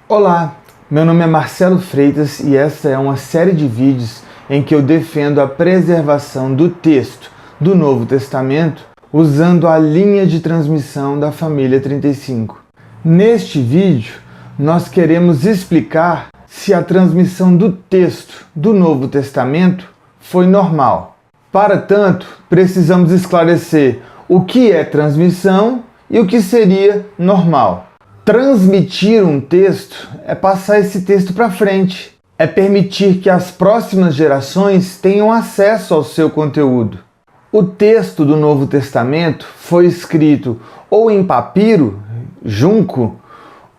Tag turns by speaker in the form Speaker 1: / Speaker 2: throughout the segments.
Speaker 1: Olá, meu nome é Marcelo Freitas e essa é uma série de vídeos em que eu defendo a preservação do texto do Novo Testamento usando a linha de transmissão da família 35. Neste vídeo, nós queremos explicar se a transmissão do texto do Novo Testamento foi normal. Para tanto, precisamos esclarecer o que é transmissão e o que seria normal. Transmitir um texto é passar esse texto para frente, é permitir que as próximas gerações tenham acesso ao seu conteúdo. O texto do Novo Testamento foi escrito ou em papiro, junco,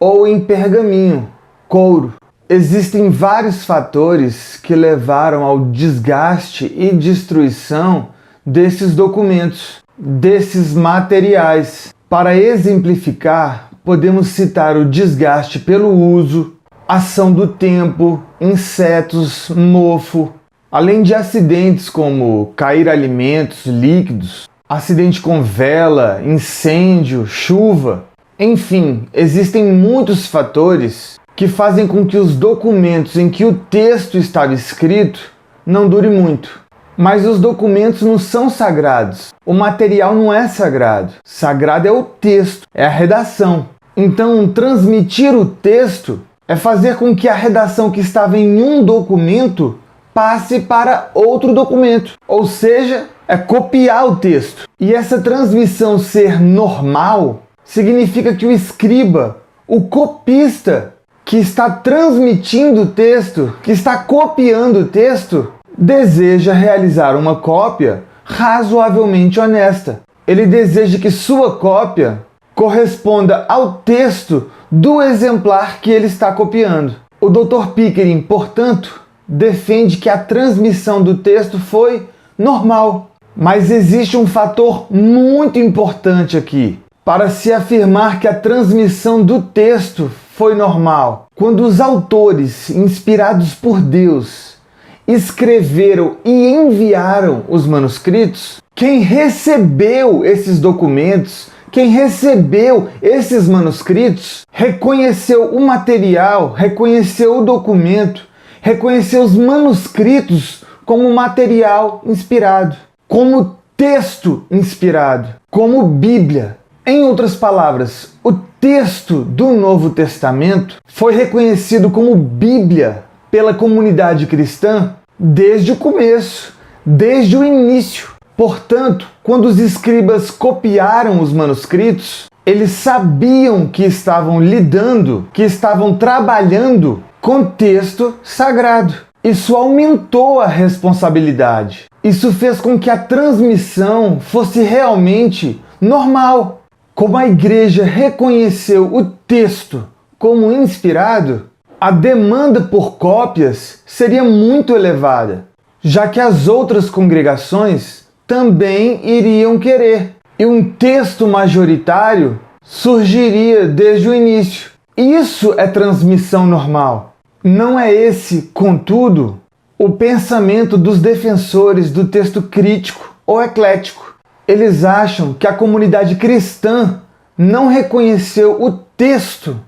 Speaker 1: ou em pergaminho, couro. Existem vários fatores que levaram ao desgaste e destruição desses documentos, desses materiais. Para exemplificar, podemos citar o desgaste pelo uso, ação do tempo, insetos, mofo, além de acidentes como cair alimentos líquidos, acidente com vela, incêndio, chuva. Enfim, existem muitos fatores que fazem com que os documentos em que o texto estava escrito não dure muito. Mas os documentos não são sagrados. O material não é sagrado. Sagrado é o texto, é a redação. Então, transmitir o texto é fazer com que a redação que estava em um documento passe para outro documento. Ou seja, é copiar o texto. E essa transmissão ser normal significa que o escriba, o copista, que está transmitindo o texto, que está copiando o texto, deseja realizar uma cópia razoavelmente honesta. Ele deseja que sua cópia corresponda ao texto do exemplar que ele está copiando. O Dr. Pickering, portanto, defende que a transmissão do texto foi normal. Mas existe um fator muito importante aqui para se afirmar que a transmissão do texto foi normal. Quando os autores, inspirados por Deus, escreveram e enviaram os manuscritos, quem recebeu esses documentos, quem recebeu esses manuscritos, reconheceu o material, reconheceu o documento, reconheceu os manuscritos como material inspirado, como texto inspirado, como Bíblia. Em outras palavras, o texto do Novo Testamento foi reconhecido como Bíblia pela comunidade cristã desde o começo, desde o início. Portanto, quando os escribas copiaram os manuscritos, eles sabiam que estavam lidando, que estavam trabalhando com texto sagrado. Isso aumentou a responsabilidade. Isso fez com que a transmissão fosse realmente normal. Como a igreja reconheceu o texto como inspirado, a demanda por cópias seria muito elevada, já que as outras congregações também iriam querer. E um texto majoritário surgiria desde o início. Isso é transmissão normal. Não é esse, contudo, o pensamento dos defensores do texto crítico ou eclético. Eles acham que a comunidade cristã não reconheceu o texto,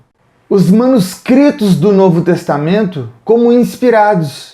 Speaker 1: os manuscritos do Novo Testamento, como inspirados.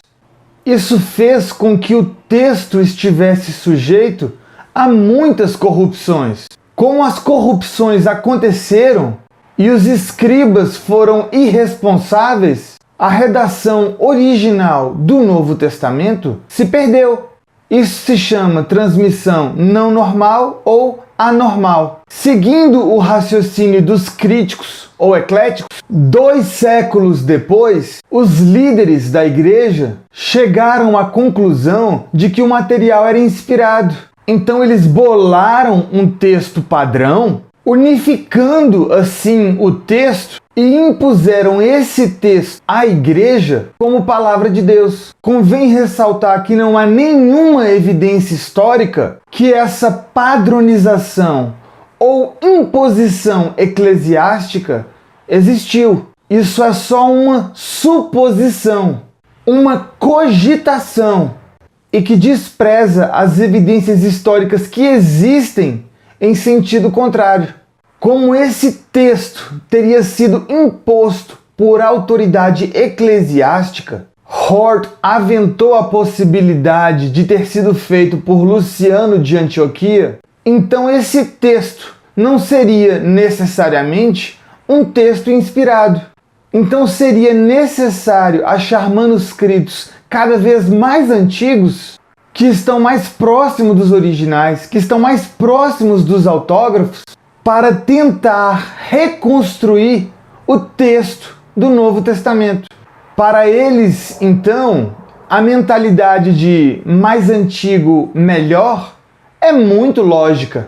Speaker 1: Isso fez com que o texto estivesse sujeito a muitas corrupções. Como as corrupções aconteceram e os escribas foram irresponsáveis, a redação original do Novo Testamento se perdeu. Isso se chama transmissão não normal ou anormal. Seguindo o raciocínio dos críticos ou ecléticos, 2 séculos depois, os líderes da igreja chegaram à conclusão de que o material era inspirado. Então eles bolaram um texto padrão, unificando assim o texto, e impuseram esse texto à igreja como palavra de Deus. Convém ressaltar que não há nenhuma evidência histórica que essa padronização ou imposição eclesiástica existiu. Isso é só uma suposição, uma cogitação, e que despreza as evidências históricas que existem em sentido contrário. Como esse texto teria sido imposto por autoridade eclesiástica, Hort aventou a possibilidade de ter sido feito por Luciano de Antioquia, então esse texto não seria necessariamente um texto inspirado. Então seria necessário achar manuscritos cada vez mais antigos, que estão mais próximos dos originais, que estão mais próximos dos autógrafos, para tentar reconstruir o texto do Novo Testamento. Para eles, então, a mentalidade de mais antigo, melhor, é muito lógica.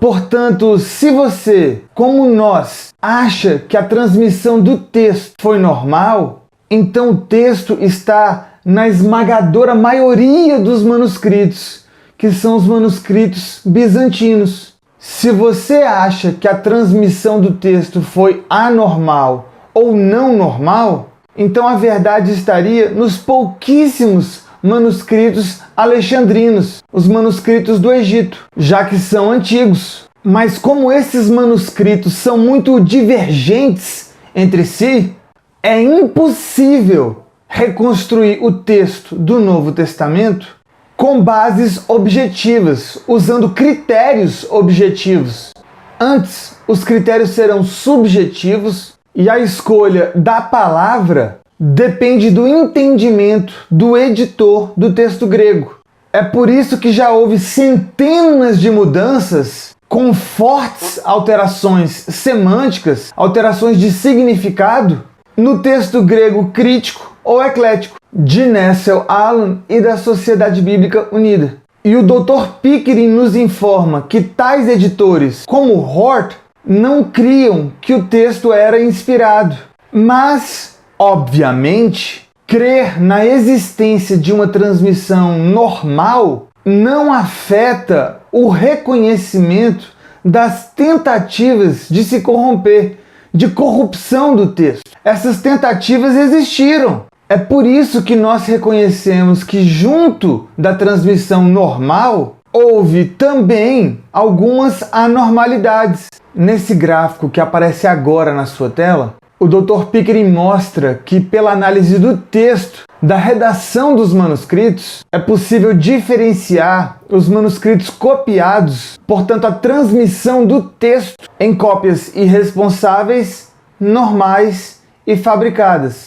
Speaker 1: Portanto, se você, como nós, acha que a transmissão do texto foi normal, então o texto está na esmagadora maioria dos manuscritos, que são os manuscritos bizantinos. Se você acha que a transmissão do texto foi anormal ou não normal, então a verdade estaria nos pouquíssimos manuscritos alexandrinos, os manuscritos do Egito, já que são antigos. Mas como esses manuscritos são muito divergentes entre si, é impossível reconstruir o texto do Novo Testamento com bases objetivas, usando critérios objetivos. Antes, os critérios serão subjetivos e a escolha da palavra depende do entendimento do editor do texto grego. É por isso que já houve centenas de mudanças com fortes alterações semânticas, alterações de significado, no texto grego crítico ou eclético, de Nessel Aland e da Sociedade Bíblica Unida. E o Dr. Pickering nos informa que tais editores, como Hort, não criam que o texto era inspirado. Mas, obviamente, crer na existência de uma transmissão normal não afeta o reconhecimento das tentativas de se corromper, de corrupção do texto. Essas tentativas existiram. É por isso que nós reconhecemos que junto da transmissão normal, houve também algumas anormalidades. Nesse gráfico que aparece agora na sua tela, o Dr. Pickering mostra que, pela análise do texto, da redação dos manuscritos, é possível diferenciar os manuscritos copiados, portanto, a transmissão do texto, em cópias irresponsáveis, normais e fabricadas.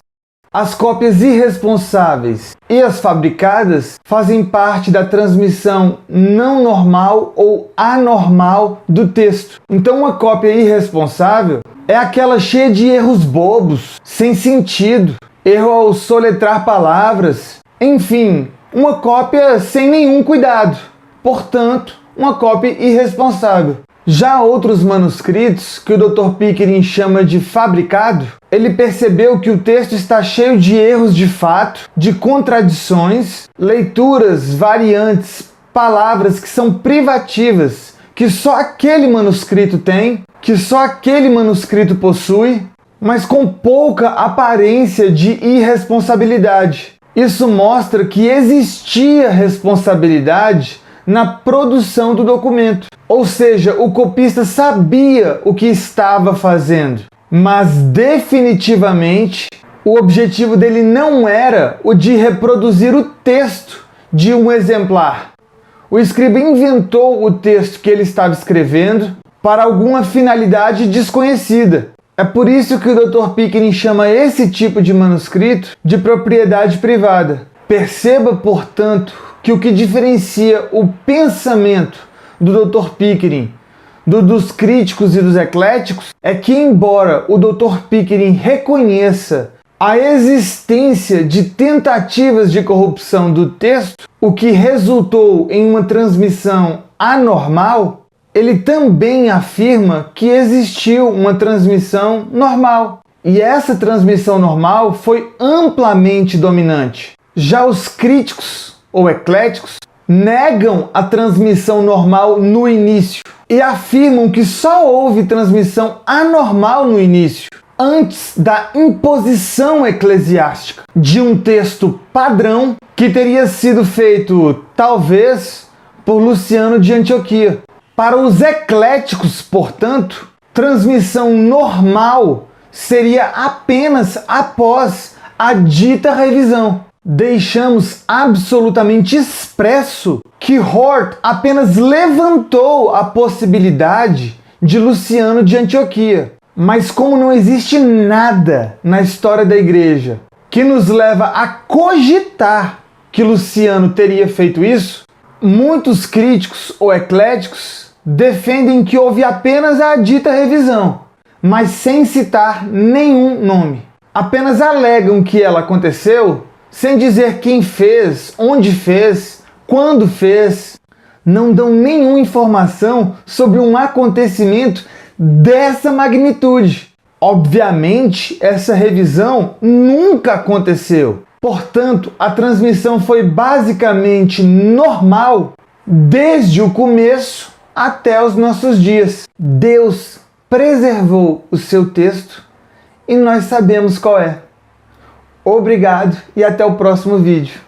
Speaker 1: As cópias irresponsáveis e as fabricadas fazem parte da transmissão não normal ou anormal do texto. Então, uma cópia irresponsável é aquela cheia de erros bobos, sem sentido, erro ao soletrar palavras, enfim, uma cópia sem nenhum cuidado. Portanto, uma cópia irresponsável. Já outros manuscritos, que o Dr. Pickering chama de fabricado, ele percebeu que o texto está cheio de erros de fato, de contradições, leituras variantes, palavras que são privativas, que só aquele manuscrito tem, que só aquele manuscrito possui, mas com pouca aparência de irresponsabilidade. Isso mostra que existia responsabilidade na produção do documento. Ou seja, o copista sabia o que estava fazendo, mas definitivamente o objetivo dele não era o de reproduzir o texto de um exemplar. O escriba inventou o texto que ele estava escrevendo para alguma finalidade desconhecida. É por isso que o Dr. Pickering chama esse tipo de manuscrito de propriedade privada. Perceba, portanto, que o que diferencia o pensamento do Dr. Pickering dos críticos e dos ecléticos é que, embora o Dr. Pickering reconheça a existência de tentativas de corrupção do texto, o que resultou em uma transmissão anormal, ele também afirma que existiu uma transmissão normal. E essa transmissão normal foi amplamente dominante. Já os críticos ou ecléticos negam a transmissão normal no início e afirmam que só houve transmissão anormal no início, antes da imposição eclesiástica de um texto padrão que teria sido feito, talvez, por Luciano de Antioquia. Para os ecléticos, portanto, transmissão normal seria apenas após a dita revisão. Deixamos absolutamente expresso que Hort apenas levantou a possibilidade de Luciano de Antioquia. Mas como não existe nada na história da igreja que nos leva a cogitar que Luciano teria feito isso, muitos críticos ou ecléticos defendem que houve apenas a dita revisão, mas sem citar nenhum nome. Apenas alegam que ela aconteceu sem dizer quem fez, onde fez, quando fez. Não dão nenhuma informação sobre um acontecimento dessa magnitude. Obviamente, essa revisão nunca aconteceu. Portanto, a transmissão foi basicamente normal desde o começo até os nossos dias. Deus preservou o seu texto e nós sabemos qual é. Obrigado e até o próximo vídeo.